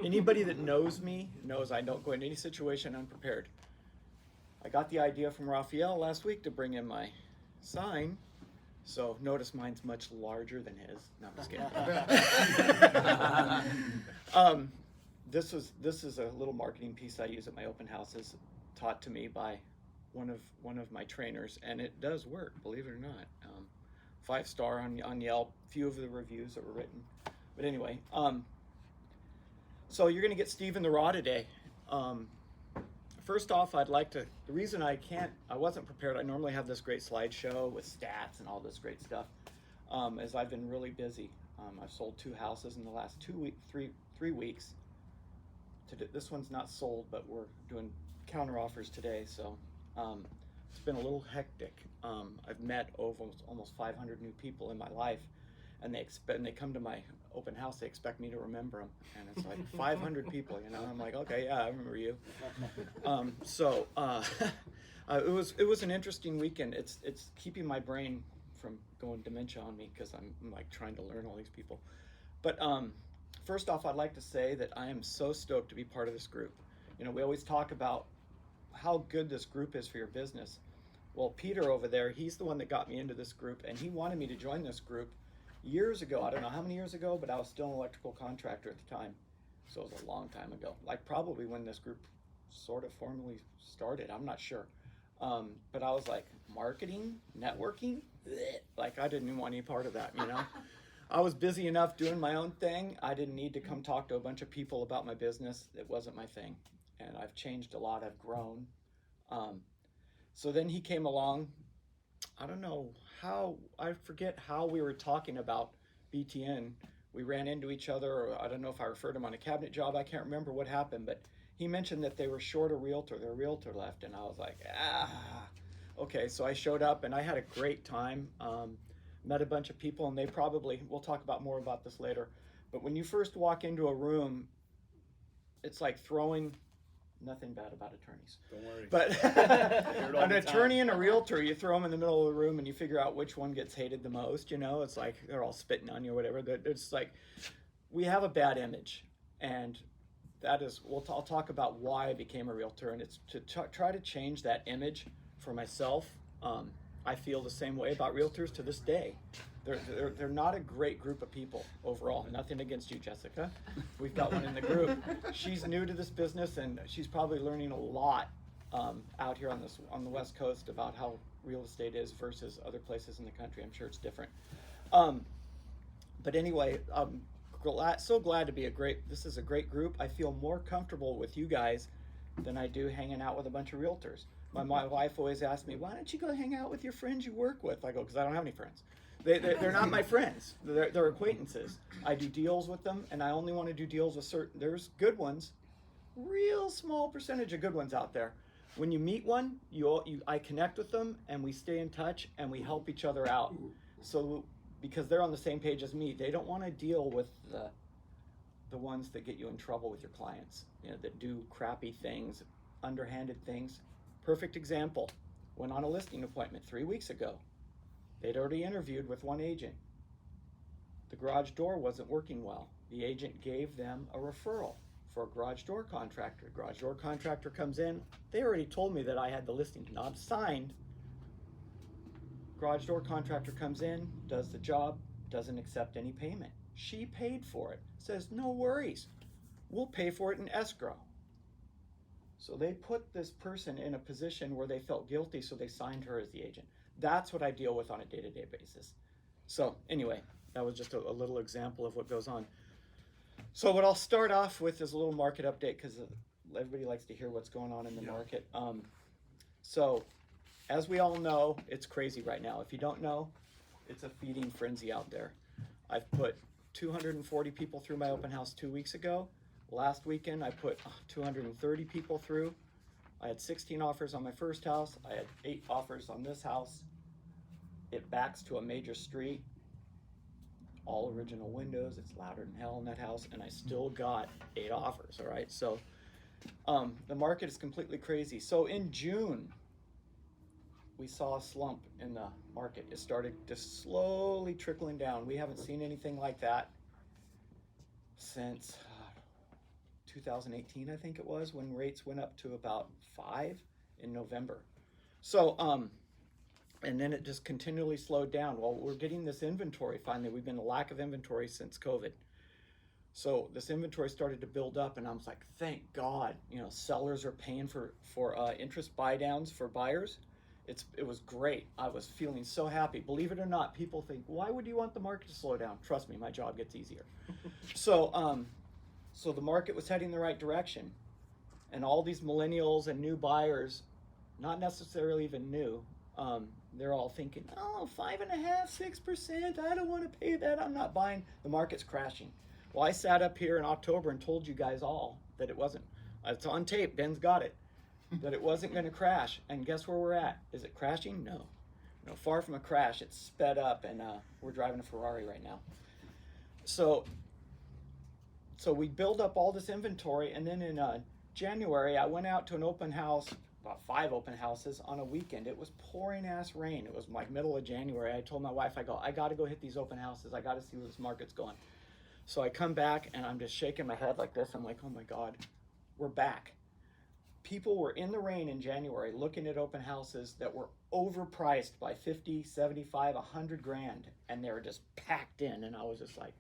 Anybody that knows me knows I don't go into any situation unprepared. I got the idea from Raphael last week to bring in my sign. So notice mine's much larger than his. No, I'm just kidding. This is a little marketing piece I use at my open houses, taught to me by one of my trainers, and it does work, believe it or not. 5-star on Yelp. Few of the reviews that were written, but anyway. So you're going to get Steve in the raw today. First off, I'd like to, the reason I wasn't prepared, I normally have this great slideshow with stats and all this great stuff, as I've been really busy. I've sold 2 houses in the last 3 weeks. This one's not sold, but we're doing counter offers today, so it's been a little hectic. I've met almost 500 new people in my life, and they come to my open house, they expect me to remember them, and it's like 500 people, you know. I'm like, okay, yeah, I remember you. It was an interesting weekend. It's keeping my brain from going dementia on me because I'm like trying to learn all these people. But first off, I'd like to say that I am so stoked to be part of this group. You know, we always talk about how good this group is for your business. Well, Peter over there, he's the one that got me into this group, and he wanted me to join this group years ago. I don't know how many years ago, but I was still an electrical contractor at the time. So it was a long time ago, like probably when this group sort of formally started. I'm not sure. But I was like, marketing, networking? Blech. Like I didn't even want any part of that, you know? I was busy enough doing my own thing. I didn't need to come talk to a bunch of people about my business. It wasn't my thing. And I've changed a lot. I've grown. So then he came along. I don't know how, I forget how we were talking about BTN. We ran into each other, or I don't know if I referred him on a cabinet job. I can't remember what happened, but he mentioned that they were short a realtor. Their realtor left, and I was like, okay. So I showed up, and I had a great time. Met a bunch of people, and we'll talk about more about this later, but when you first walk into a room, it's like throwing, nothing bad about attorneys. Don't worry. But an attorney and a realtor, you throw them in the middle of the room and you figure out which one gets hated the most, you know? It's like they're all spitting on you or whatever. It's like, we have a bad image, and that is, I'll talk about why I became a realtor, and it's to try to change that image for myself. I feel the same way about realtors to this day. They're not a great group of people overall. Nothing against you, Jessica. We've got one in the group. She's new to this business, and she's probably learning a lot out here on the West Coast about how real estate is versus other places in the country. I'm sure it's different. But anyway, I'm so glad to be this is a great group. I feel more comfortable with you guys than I do hanging out with a bunch of realtors. My wife always asks me, why don't you go hang out with your friends you work with? I go, because I don't have any friends. They're not my friends. They're acquaintances. I do deals with them, and I only want to do deals with there's good ones, real small percentage of good ones out there. When you meet one, I connect with them, and we stay in touch, and we help each other out. So, because they're on the same page as me, they don't want to deal with the ones that get you in trouble with your clients, you know, that do crappy things, underhanded things. Perfect example, went on a listing appointment 3 weeks ago. They'd already interviewed with one agent. The garage door wasn't working well. The agent gave them a referral for a garage door contractor. Garage door contractor comes in. They already told me that I had the listing not signed. Garage door contractor comes in, does the job, doesn't accept any payment. She paid for it. Says, no worries. We'll pay for it in escrow. So they put this person in a position where they felt guilty, so they signed her as the agent. That's what I deal with on a day-to-day basis. So anyway, that was just a little example of what goes on. So what I'll start off with is a little market update, because everybody likes to hear what's going on in the market. So as we all know, it's crazy right now. If you don't know, it's a feeding frenzy out there. I've put 240 people through my open house 2 weeks ago. Last weekend, I put 230 people through. I had 16 offers on my first house. I had 8 offers on this house. It backs to a major street. All original windows. It's louder than hell in that house, and I still got 8 offers, all right? So the market is completely crazy. So in June, we saw a slump in the market. It started just slowly trickling down. We haven't seen anything like that since 2018, I think it was, when rates went up to about 5 in November. So, and then it just continually slowed down. Well, we're getting this inventory finally. We've been a lack of inventory since COVID. So this inventory started to build up, and I was like, thank God, sellers are paying for interest buy downs for buyers. It was great. I was feeling so happy. Believe it or not, people think, why would you want the market to slow down? Trust me, my job gets easier. So the market was heading the right direction, and all these millennials and new buyers, not necessarily even new, they're all thinking, 5.5%, 6%, I don't want to pay that, I'm not buying. The market's crashing. Well, I sat up here in October and told you guys all that it wasn't. It's on tape, Ben's got it, that it wasn't going to crash. And guess where we're at? Is it crashing? No. Far from a crash. It's sped up, and we're driving a Ferrari right now. So we build up all this inventory, and then in January, I went out to an open house, about 5 open houses on a weekend. It was pouring ass rain. It was like middle of January. I told my wife, I got to go hit these open houses. I got to see where this market's going. So I come back, and I'm just shaking my head like this. I'm like, oh my God, we're back. People were in the rain in January looking at open houses that were overpriced by 50, 75, 100 grand, and they were just packed in. And I was just like,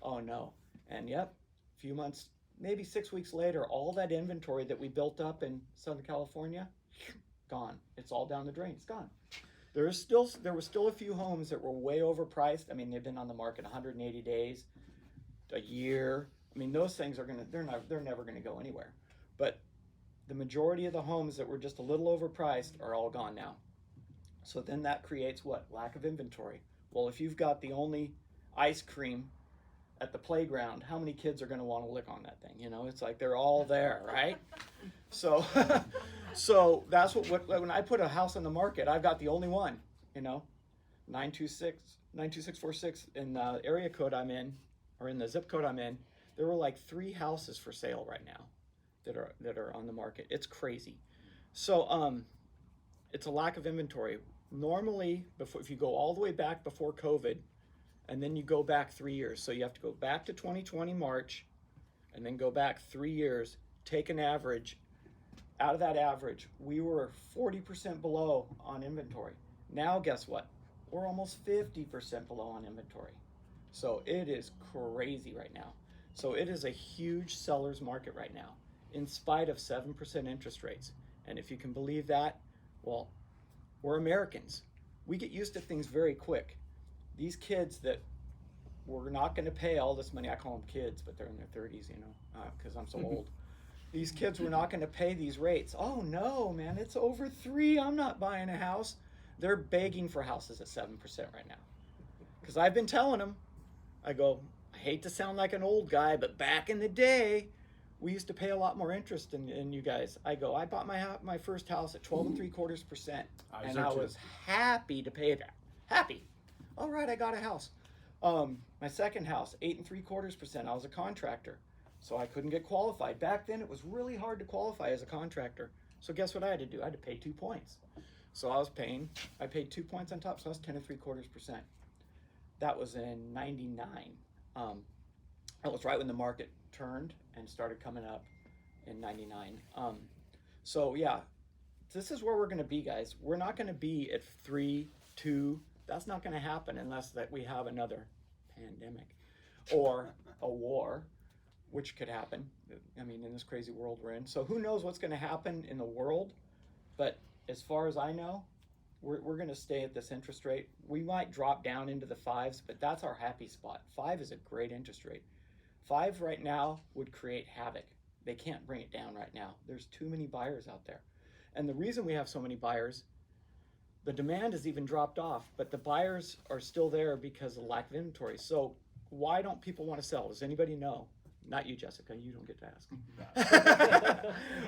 oh no. And yep, a few months, maybe 6 weeks later, all that inventory that we built up in Southern California, gone. It's all down the drain. It's gone. There were still a few homes that were way overpriced. I mean, they've been on the market 180 days, a year. I mean, those things they're never gonna go anywhere. But the majority of the homes that were just a little overpriced are all gone now. So then that creates what? Lack of inventory. Well, if you've got the only ice cream at the playground, how many kids are going to want to lick on that thing? It's like they're all there, right? So that's what when I put a house on the market, I've got the only one, 92646 in the area code I'm in, or in the zip code I'm in. There were like 3 houses for sale right now that are on the market. It's crazy. So it's a lack of inventory. Normally, if you go all the way back before COVID, and then you go back 3 years. So you have to go back to 2020 March, and then go back 3 years, take an average. Out of that average, we were 40% below on inventory. Now, guess what? We're almost 50% below on inventory. So it is crazy right now. So it is a huge seller's market right now, in spite of 7% interest rates. And if you can believe that, well, we're Americans. We get used to things very quick. These kids that were not going to pay all this money, I call them kids, but they're in their 30s, because I'm so old. These kids were not going to pay these rates. Oh no, man, it's over 3. I'm not buying a house. They're begging for houses at 7% right now. Because I've been telling them, I go, I hate to sound like an old guy, but back in the day, we used to pay a lot more interest than you guys. I go, I bought my first house at 12.75%, and I was happy to pay that. Happy. All right, I got a house. My second house, 8.75%. I was a contractor, so I couldn't get qualified. Back then, it was really hard to qualify as a contractor. So guess what I had to do? I had to pay 2 points. So I paid 2 points on top, so I was 10.75%. That was in 99. That was right when the market turned and started coming up in 99. So yeah, this is where we're going to be, guys. We're not going to be at 3, 2. That's not going to happen unless that we have another pandemic or a war, which could happen. I mean, in this crazy world we're in. So who knows what's going to happen in the world? But as far as I know, we're going to stay at this interest rate. We might drop down into the 5s, but that's our happy spot. 5 is a great interest rate. 5 right now would create havoc. They can't bring it down right now. There's too many buyers out there. And the reason we have so many buyers, the demand has even dropped off, but the buyers are still there because of lack of inventory. So why don't people want to sell? Does anybody know? Not you, Jessica. You don't get to ask.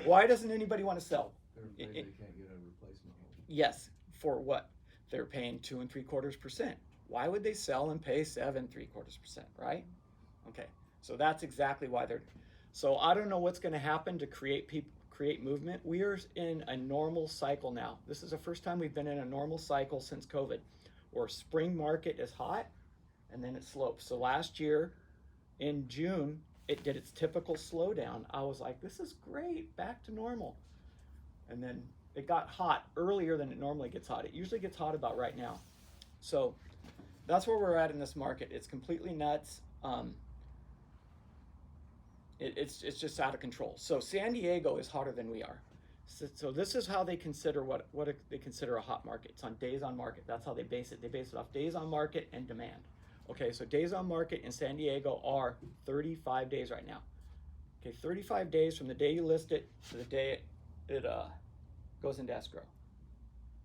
Why doesn't anybody want to sell? They're afraid they can't get a replacement home. Yes. For what? They're paying 2.75%. Why would they sell and pay 7.75%, right? Okay. So that's exactly why they're. So I don't know what's going to happen to create movement. We are in a normal cycle now. This is the first time we've been in a normal cycle since COVID, where spring market is hot and then it slopes. So last year in June, it did its typical slowdown. I was like, this is great, back to normal. And then it got hot earlier than it normally gets hot. It usually gets hot about right now. So that's where we're at in this market. It's completely nuts. It's just out of control. So San Diego is hotter than we are. So this is how they consider what they consider a hot market. It's on days on market. That's how they base it. They base it off days on market and demand. Okay, so days on market in San Diego are 35 days right now. Okay, 35 days from the day you list it to the day it goes into escrow.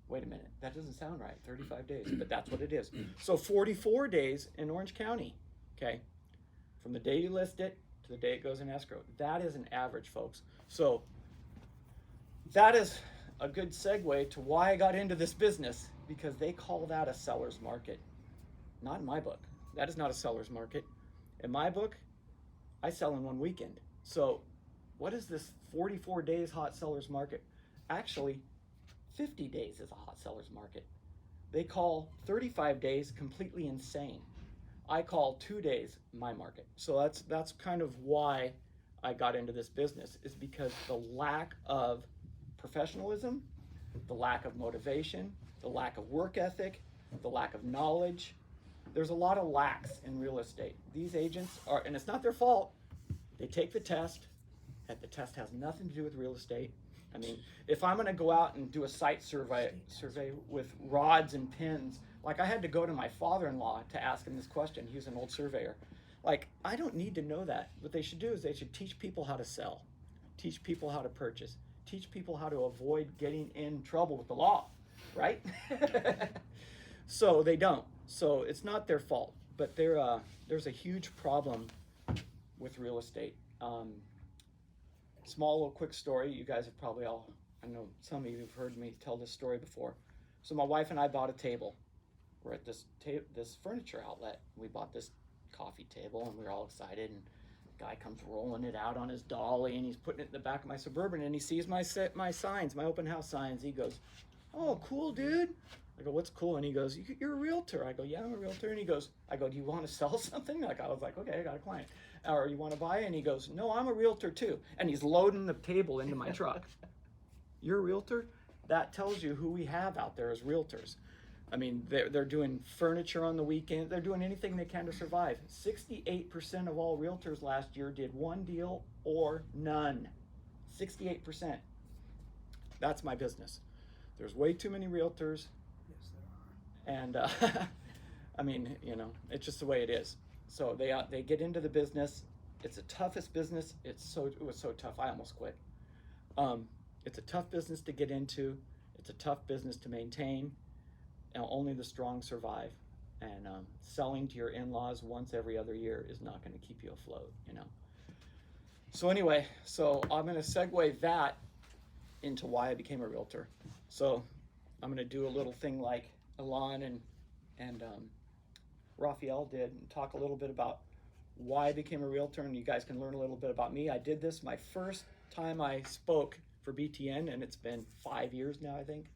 Wait a minute, that doesn't sound right, 35 days, but that's what it is. So 44 days in Orange County, okay, from the day you list it to the day it goes in escrow. That is an average, folks. So that is a good segue to why I got into this business, because they call that a seller's market. Not in my book. That is not a seller's market. In my book, I sell in one weekend. So what is this 44 days hot seller's market? Actually, 50 days is a hot seller's market. They call 35 days completely insane. I call 2 days my market. So that's kind of why I got into this business, is because the lack of professionalism, the lack of motivation, the lack of work ethic, the lack of knowledge. There's a lot of lacks in real estate. These agents are, and it's not their fault, they take the test, and the test has nothing to do with real estate. I mean, if I'm gonna go out and do a site survey with rods and pins, like I had to go to my father-in-law to ask him this question. He was an old surveyor. Like, I don't need to know that. What they should do is they should teach people how to sell, teach people how to purchase, teach people how to avoid getting in trouble with the law, right? So they don't. So it's not their fault, but there's a huge problem with real estate. Small little quick story. You guys have probably all, I know some of you have heard me tell this story before. So my wife and I bought a table. We're at this furniture outlet. We bought this coffee table and we were all excited, and the guy comes rolling it out on his dolly and he's putting it in the back of my Suburban, and he sees my signs, my open house signs. He goes, "Oh, cool, dude." I go, "What's cool?" And he goes, "You're a realtor." I go, "Yeah, I'm a realtor." And he goes, I go, "Do you want to sell something?" Like, I was like, "Okay, I got a client." Or, "You want to buy?" And he goes, "No, I'm a realtor too." And he's loading the table into my truck. "You're a realtor?" That tells you who we have out there as realtors. I mean, they're doing furniture on the weekend. They're doing anything they can to survive. 68% of all realtors last year did one deal or none. 68%. That's my business. There's way too many realtors. Yes, there are. And I mean, you know, it's just the way it is. So they get into the business. It's the toughest business. It was so tough. I almost quit. It's a tough business to get into. It's a tough business to maintain. And only the strong survive. And selling to your in-laws once every other year is not going to keep you afloat, you know. So anyway, so I'm going to segue that into why I became a realtor. So I'm going to do a little thing like Alon and Raphael did, and talk a little bit about why I became a realtor, and you guys can learn a little bit about me. I did this my first time I spoke for BTN, and it's been 5 years now, I think.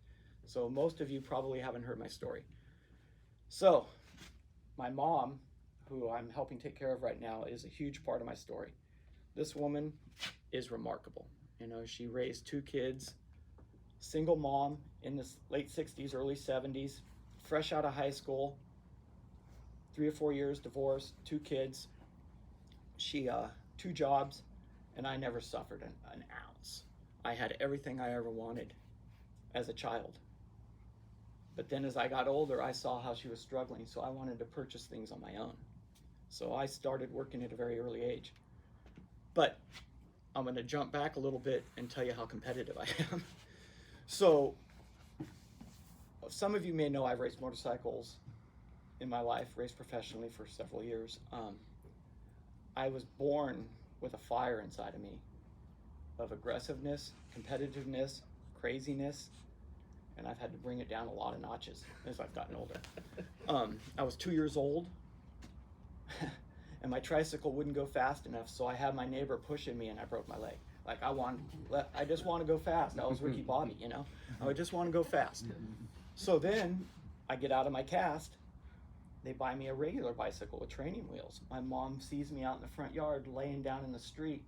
So most of you probably haven't heard my story. So my mom, who I'm helping take care of right now, is a huge part of my story. This woman is remarkable. You know, she raised 2 kids, single mom in the late 60s, early 70s, fresh out of high school, 3 or 4 years divorced, 2 kids. She 2 jobs, and I never suffered an ounce. I had everything I ever wanted as a child. But then as I got older, I saw how she was struggling, so I wanted to purchase things on my own. So I started working at a very early age. But I'm going to jump back a little bit and tell you how competitive I am. So some of you may know I've raced motorcycles in my life, raced professionally for several years. I was born with a fire inside of me of aggressiveness, competitiveness, craziness, and I've had to bring it down a lot of notches as I've gotten older. I was 2 years old, and my tricycle wouldn't go fast enough, so I had my neighbor pushing me, and I broke my leg. Like, I just want to go fast. I was Ricky Bobby, you know? I just want to go fast. So then I get out of my cast, they buy me a regular bicycle with training wheels. My mom sees me out in the front yard laying down in the street.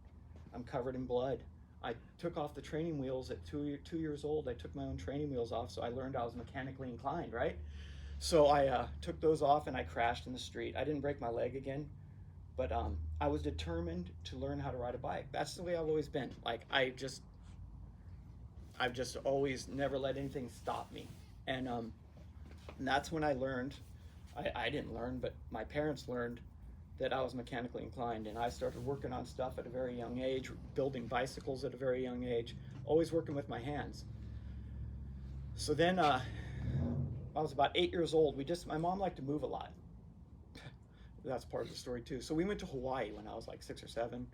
I'm covered in blood. I took off the training wheels at 2 years old. I took my own training wheels off, so I learned I was mechanically inclined, right? So I took those off and I crashed in the street. I didn't break my leg again, but I was determined to learn how to ride a bike. That's the way I've always been. Like I've just always never let anything stop me. And that's when I learned, I didn't learn, but my parents learned that I was mechanically inclined, and I started working on stuff at a very young age, building bicycles at a very young age, always working with my hands. So then I was about 8 years old. My mom liked to move a lot. That's part of the story too. So we went to Hawaii when I was like 6 or 7.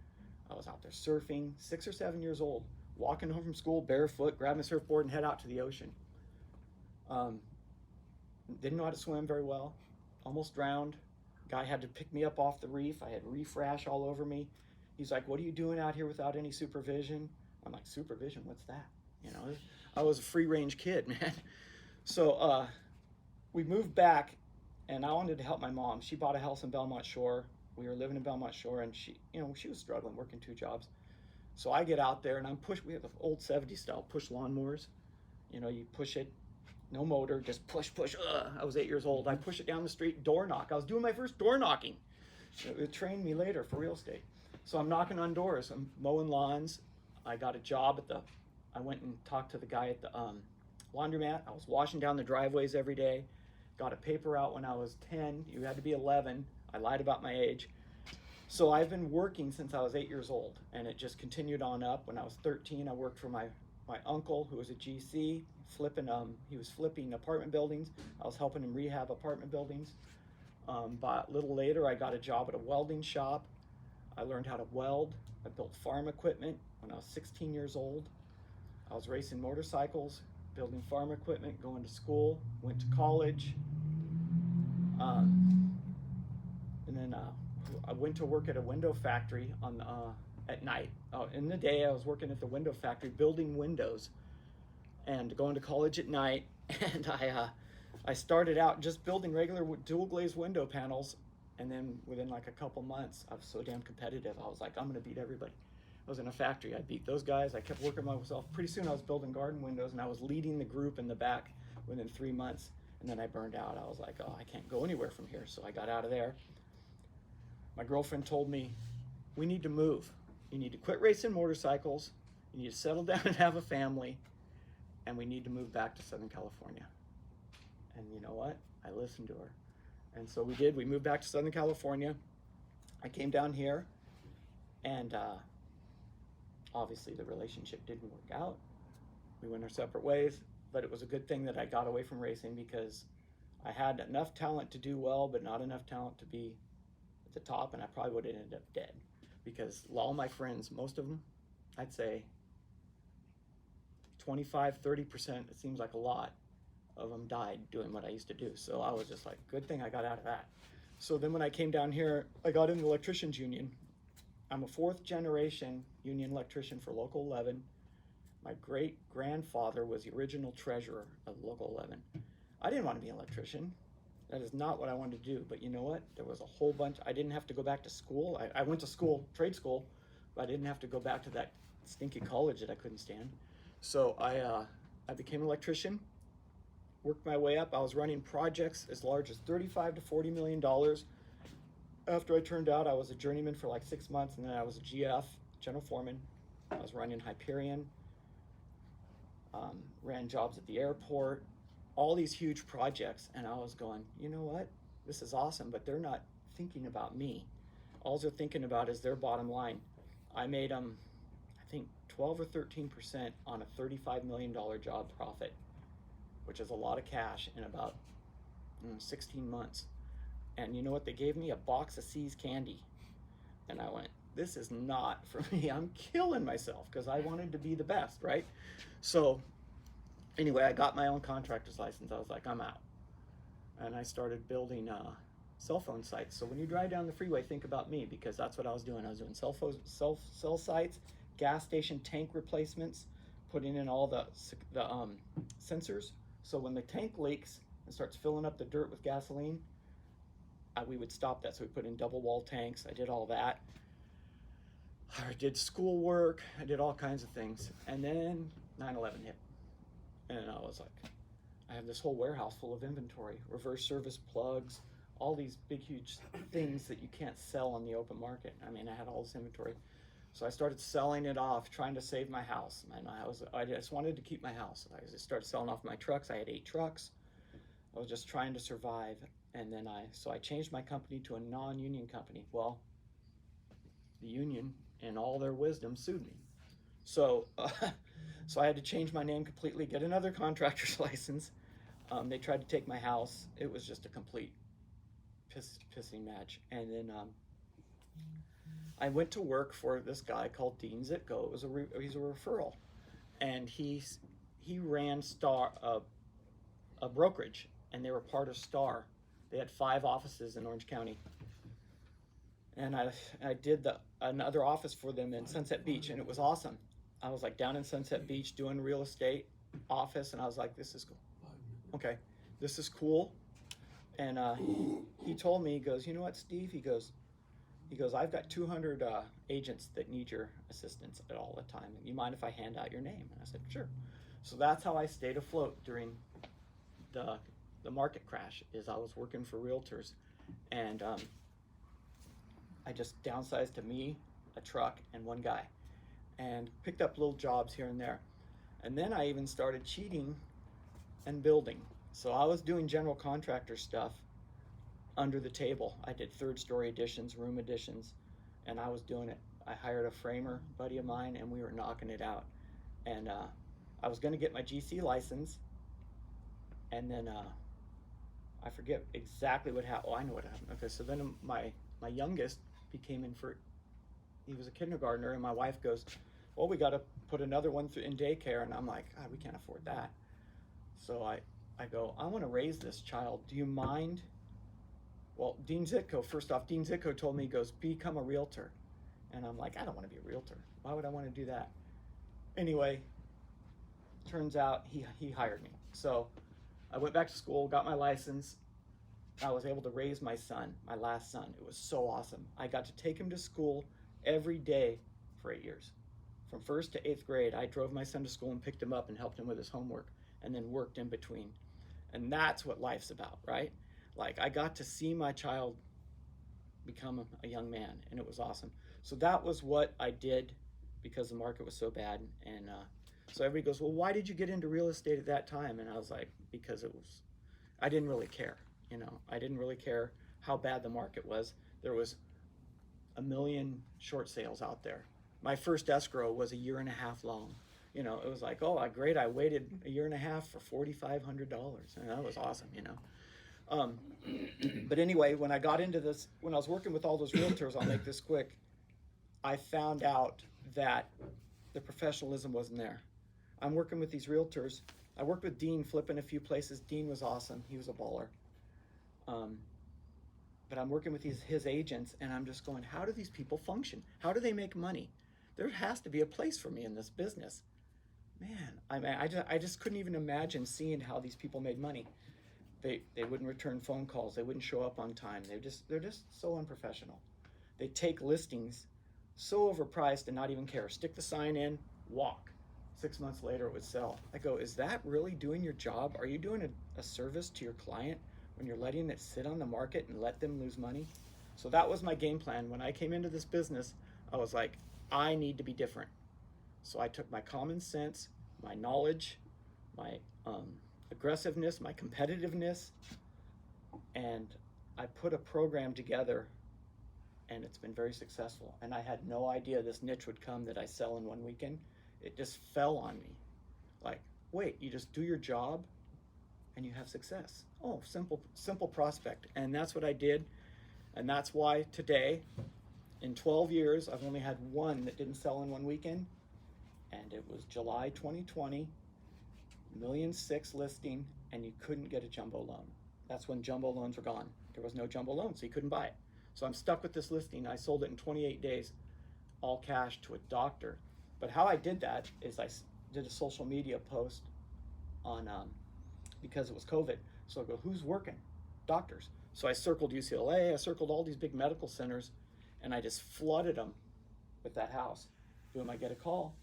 I was out there surfing, 6 or 7 years old, walking home from school barefoot, grabbing a surfboard and head out to the ocean. Didn't know how to swim very well, almost drowned. Guy had to pick me up off the reef. I had reef rash all over me. He's like, "What are you doing out here without any supervision?" I'm like, "Supervision? What's that?" You know, I was a free range kid, man. So we moved back, and I wanted to help my mom. She bought a house in Belmont Shore. We were living in Belmont Shore, and she was struggling, working 2 jobs. So I get out there, and we have the old 70s style push lawnmowers. You know, you push it, no motor, just push. I was 8 years old. I push it down the street, door knock. I was doing my first door knocking. It trained me later for real estate. So I'm knocking on doors. I'm mowing lawns. I got a job I went and talked to the guy at the laundromat. I was washing down the driveways every day. Got a paper out when I was 10. You had to be 11. I lied about my age. So I've been working since I was 8 years old, and it just continued on up. When I was 13, I worked for my uncle, who was a GC, he was flipping apartment buildings. I was helping him rehab apartment buildings. But a little later, I got a job at a welding shop. I learned how to weld. I built farm equipment when I was 16 years old. I was racing motorcycles, building farm equipment, going to school, went to college. And then I went to work at a window factory at night. In the day, I was working at the window factory building windows and going to college at night. And I started out just building regular dual glazed window panels. And then within like a couple months, I was so damn competitive. I was like, I'm going to beat everybody. I was in a factory. I beat those guys. I kept working myself. Pretty soon I was building garden windows, and I was leading the group in the back within 3 months. And then I burned out. I was like, oh, I can't go anywhere from here. So I got out of there. My girlfriend told me, we need to move. You need to quit racing motorcycles. You need to settle down and have a family. And we need to move back to Southern California. And you know what? I listened to her. And so we did. We moved back to Southern California. I came down here, and obviously the relationship didn't work out. We went our separate ways, but it was a good thing that I got away from racing, because I had enough talent to do well, but not enough talent to be at the top, and I probably would have ended up dead, because all my friends, most of them, I'd say 25, 30%, it seems like a lot, of them died doing what I used to do. So I was just like, good thing I got out of that. So then when I came down here, I got in the electricians union. I'm a 4th generation union electrician for Local 11. My great grandfather was the original treasurer of Local 11. I didn't want to be an electrician. That is not what I wanted to do. But you know what? There was a whole bunch. I didn't have to go back to school. I went to school, trade school, but I didn't have to go back to that stinky college that I couldn't stand. So I became an electrician. Worked my way up. I was running projects as large as $35 to $40 million. After I turned out, I was a journeyman for like 6 months, and then I was a GF, general foreman. I was running Hyperion, ran jobs at the airport, all these huge projects, and I was going, you know what? This is awesome, but they're not thinking about me. All they're thinking about is their bottom line. I made I think 12 or 13% on a $35 million job profit, which is a lot of cash in about 16 months. And you know what they gave me? A box of C's candy. And I went, this is not for me. I'm killing myself, because I wanted to be the best, right? So anyway, I got my own contractor's license. I was like, I'm out. And I started building cell phone sites. So when you drive down the freeway, think about me, because that's what I was doing. I was doing cell sites, gas station tank replacements, putting in all the sensors. So when the tank leaks and starts filling up the dirt with gasoline, we would stop that. So we put in double wall tanks. I did all that. I did schoolwork. I did all kinds of things. And then 9/11 hit. And I was like, I have this whole warehouse full of inventory, reverse service plugs, all these big, huge things that you can't sell on the open market. I mean, I had all this inventory. So I started selling it off, trying to save my house. And I just wanted to keep my house. I just started selling off my trucks. I had 8 trucks. I was just trying to survive. And then I changed my company to a non-union company. Well, the union, in all their wisdom, sued me. So, so I had to change my name completely, get another contractor's license. They tried to take my house. It was just a complete pissing match. And then I went to work for this guy called Dean Zitko. He's a referral, and he ran a brokerage, and they were part of Star. They had 5 offices in Orange County, and I did another office for them in Sunset Beach, and it was awesome. I was like down in Sunset Beach doing real estate office, and I was like, this is cool. Okay, this is cool. And he told me, he goes, you know what, Steve? He goes, I've got 200 agents that need your assistance at all the time. You mind if I hand out your name? And I said, sure. So that's how I stayed afloat during the market crash. Is I was working for realtors, and I just downsized to me, a truck, and 1 guy, and picked up little jobs here and there. And then I even started cheating and building. So I was doing general contractor stuff under the table. I did 3rd-story additions, room additions, and I was doing it. I hired a framer, buddy of mine, and we were knocking it out. And I was going to get my GC license, and then I forget exactly what happened. Oh, I know what happened. Okay, so then my youngest became he was a kindergartner, and my wife goes, well, we got to put another one in daycare. And I'm like, God, we can't afford that. So I go, I want to raise this child. Do you mind? Well, Dean Zitko told me, he goes, become a realtor. And I'm like, I don't want to be a realtor. Why would I want to do that? Anyway, turns out he hired me. So I went back to school, got my license. I was able to raise my son, my last son. It was so awesome. I got to take him to school every day for 8 years. From 1st to 8th grade, I drove my son to school and picked him up and helped him with his homework, and then worked in between. And that's what life's about, right? Like, I got to see my child become a young man, and it was awesome. So that was what I did because the market was so bad. And so everybody goes, well, why did you get into real estate at that time? And I was like, because I didn't really care. I didn't really care how bad the market was. There was 1 million short sales out there. My first escrow was 1.5 years long. It was like, oh, great, I waited 1.5 years for $4,500, and that was awesome, But anyway, when I got into this, when I was working with all those realtors, I'll make this quick, I found out that the professionalism wasn't there. I'm working with these realtors. I worked with Dean flipping a few places. Dean was awesome. He was a baller. But I'm working with his agents, and I'm just going, how do these people function? How do they make money? There has to be a place for me in this business. Man, I just couldn't even imagine seeing how these people made money. They wouldn't return phone calls. They wouldn't show up on time. They're just so unprofessional. They take listings so overpriced and not even care. Stick the sign in, walk. 6 months later, it would sell. I go, is that really doing your job? Are you doing a service to your client when you're letting it sit on the market and let them lose money? So that was my game plan. When I came into this business, I was like, I need to be different. So I took my common sense, my knowledge, my aggressiveness, my competitiveness, and I put a program together, and it's been very successful. And I had no idea this niche would come that I sell in 1 weekend. It just fell on me. Like, wait, you just do your job and you have success. Oh, simple prospect. And that's what I did. And that's why today, in 12 years, I've only had one that didn't sell in 1 weekend. And it was July 2020, 1.6 million listing, and you couldn't get a jumbo loan. That's when jumbo loans were gone. There was no jumbo loan, so you couldn't buy it. So I'm stuck with this listing. I sold it in 28 days, all cash, to a doctor. But how I did that is I did a social media post on, because it was COVID. So I go, who's working? Doctors. So I circled UCLA, I circled all these big medical centers, and I just flooded them with that house. Boom, I get a call.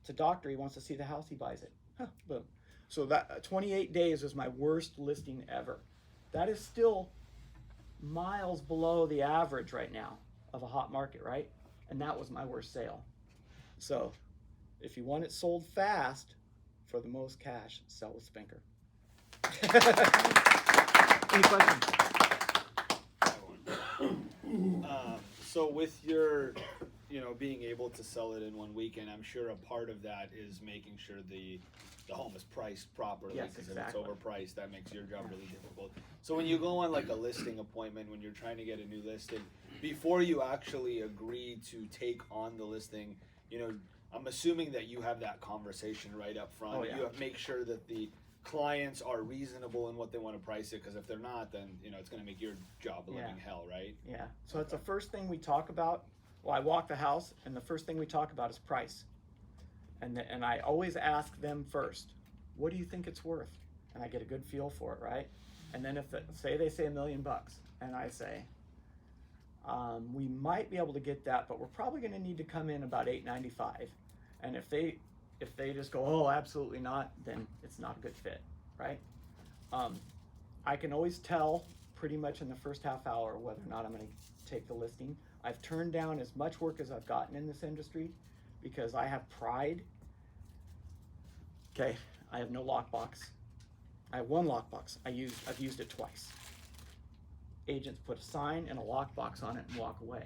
It's a doctor, he wants to see the house, he buys it. Huh, boom. So that 28 days was my worst listing ever. That is still miles below the average right now of a hot market, right? And that was my worst sale. So if you want it sold fast for the most cash, sell with Spenker. Any questions? So with your, being able to sell it in one weekend, I'm sure a part of that is making sure the home is priced properly. Yes, Because exactly. if it's overpriced, that makes your job really difficult. So when you go on like a listing appointment, when you're trying to get a new listing, before you actually agree to take on the listing, I'm assuming that you have that conversation right up front. Oh, yeah. You have make sure that the clients are reasonable in what they want to price it, because if they're not, then it's going to make your job a living hell, right? Yeah. So it's the first thing we talk about. Well, I walk the house, and the first thing we talk about is price. And I always ask them first, what do you think it's worth? And I get a good feel for it, right? And then if they say $1 million, and I say, we might be able to get that, but we're probably going to need to come in about $895. And if they just go, oh, absolutely not, then it's not a good fit, right? I can always tell pretty much in the first half hour whether or not I'm going to take the listing. I've turned down as much work as I've gotten in this industry because I have pride. Okay, I have no lockbox. I have one lockbox. I've used it twice. Agents put a sign and a lockbox on it and walk away.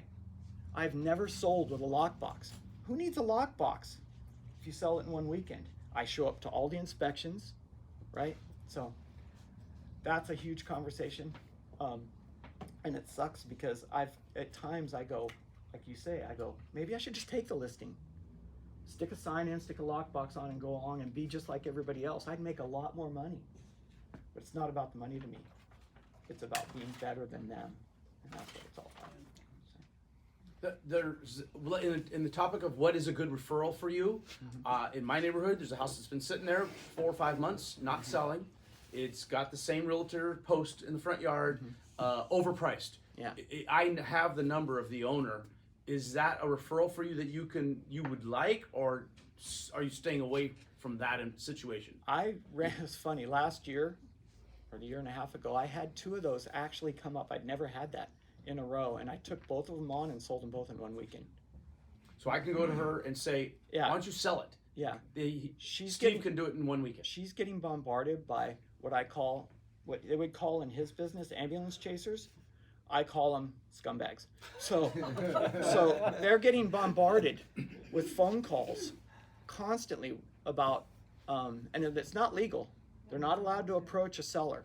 I've never sold with a lockbox. Who needs a lockbox if you sell it in one weekend? I show up to all the inspections, right? So that's a huge conversation. And it sucks because at times I go, like you say, maybe I should just take the listing. Stick a sign in, stick a lockbox on, and go along and be just like everybody else. I'd make a lot more money. But it's not about the money to me. It's about being better than them. And that's what it's all about. There's in the topic of what is a good referral for you. In my neighborhood, there's a house that's been sitting there 4 or 5 months, not selling. It's got the same realtor post in the front yard, overpriced. Yeah. I have the number of the owner. Is that a referral for you that you would like, or are you staying away from that situation? It's funny, last year, or the year and a half ago, I had 2 of those actually come up. I'd never had that in a row, and I took both of them on and sold them both in one weekend. So I can go to her and say, why don't you sell it? Yeah. Steve can do it in one weekend. She's getting bombarded by what they would call in his business ambulance chasers. I call them scumbags. So they're getting bombarded with phone calls constantly about, and it's not legal. They're not allowed to approach a seller.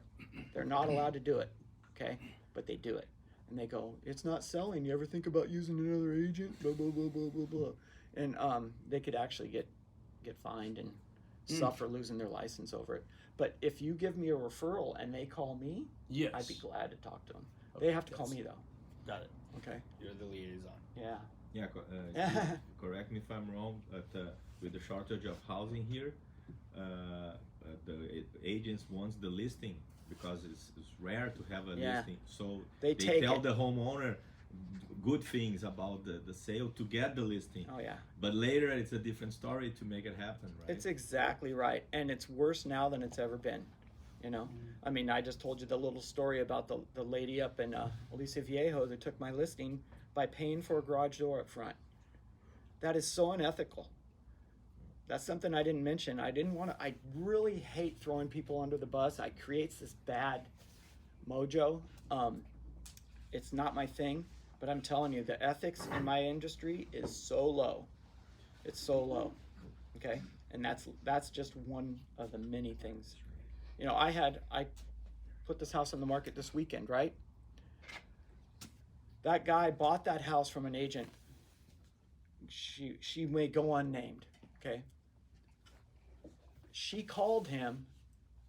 They're not allowed to do it, okay? But they do it. And they go, it's not selling. You ever think about using another agent? Blah, blah, blah, blah, blah, blah. And they could actually get fined and suffer losing their license over it. But if you give me a referral and they call me, yes, I'd be glad to talk to them. Okay, They have to call me, though. Got it. Okay? You're the liaison. Yeah. Yeah, Steve, correct me if I'm wrong, but with the shortage of housing here, the agents wants the listing because it's rare to have a listing. So they tell the homeowner good things about the sale to get the listing. Oh, yeah. But later it's a different story to make it happen, right? It's exactly right. And it's worse now than it's ever been. I mean, I just told you the little story about the lady up in Alicia Viejo that took my listing by paying for a garage door up front. That is so unethical. That's something I didn't mention. I really hate throwing people under the bus. It creates this bad mojo. It's not my thing, but I'm telling you, the ethics in my industry is so low. It's so low, okay? And that's just one of the many things. I put this house on the market this weekend, right? That guy bought that house from an agent. She may go unnamed, okay? She called him.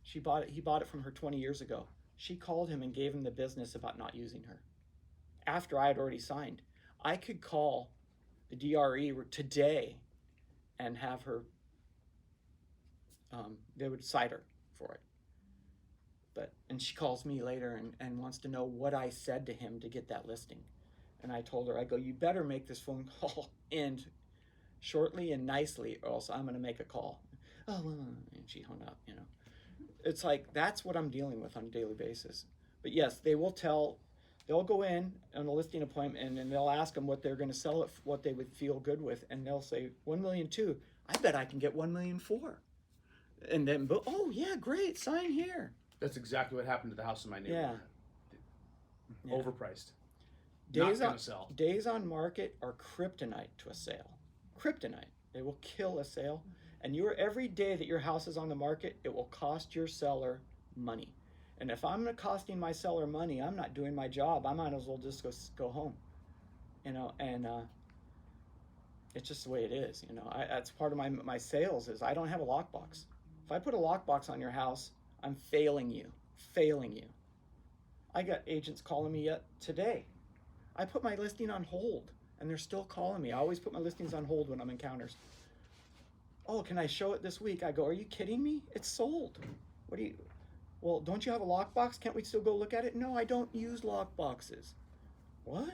He bought it from her 20 years ago. She called him and gave him the business about not using her. After I had already signed. I could call the DRE today and have her, they would cite her for it. and she calls me later and wants to know what I said to him to get that listing. And I told her, I go, you better make this phone call end shortly and nicely, or else I'm going to make a call. Oh, and she hung up, you know. It's like, that's what I'm dealing with on a daily basis. But yes, they'll go in on a listing appointment and they'll ask them what they're going to sell it, what they would feel good with. And they'll say, 1.2 million. I bet I can get 1.4 million. And then, oh yeah, great, sign here. That's exactly what happened to the house in my neighborhood. Yeah. Overpriced. Not gonna sell. Days on market are kryptonite to a sale. Kryptonite. They will kill a sale. And every day that your house is on the market, it will cost your seller money. And if I'm costing my seller money, I'm not doing my job. I might as well just go home. You know, and it's just the way it is. You know, that's part of my sales is I don't have a lockbox. If I put a lockbox on your house, I'm failing you. I got agents calling me yet today. I put my listing on hold, and they're still calling me. I always put my listings on hold when I'm in counters. Oh, can I show it this week? I go, are you kidding me? It's sold. Well, don't you have a lockbox? Can't we still go look at it? No, I don't use lockboxes. What?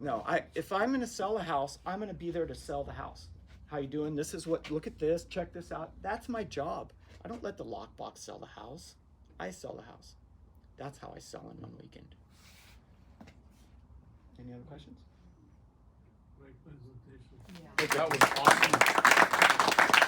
No, if I'm going to sell a house, I'm going to be there to sell the house. How you doing? Look at this, check this out. That's my job. I don't let the lockbox sell the house. I sell the house. That's how I sell in one weekend. Any other questions? Great presentation. That was awesome.